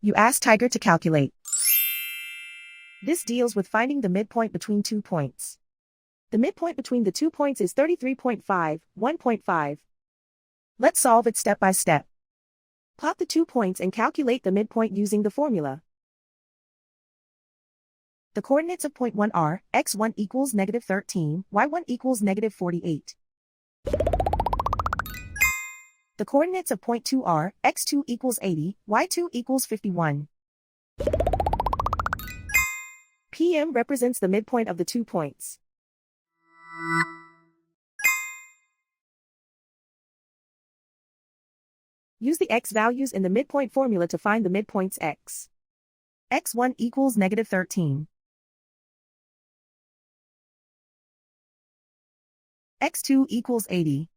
You ask Tiger to calculate. This deals with finding the midpoint between 2 points. The midpoint between the 2 points is 33.5, 1.5. Let's solve it step by step. Plot the 2 points and calculate the midpoint using the formula. The coordinates of point 1 are, x1 equals -13, y1 equals -48. The coordinates of point 2 are, x2 equals 80, y2 equals 51. PM represents the midpoint of the 2 points. Use the x values in the midpoint formula to find the midpoints x. x1 equals -13. x2 equals 80.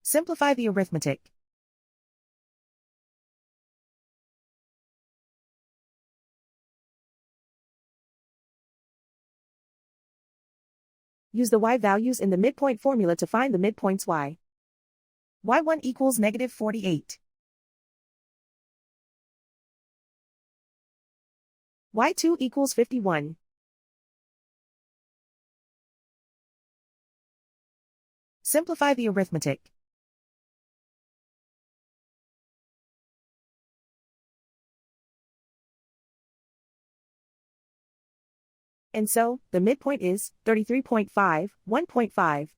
Simplify the arithmetic. Use the y values in the midpoint formula to find the midpoints y. y1 equals -48. y2 equals 51. Simplify the arithmetic. And so, the midpoint is 33.5, 1.5.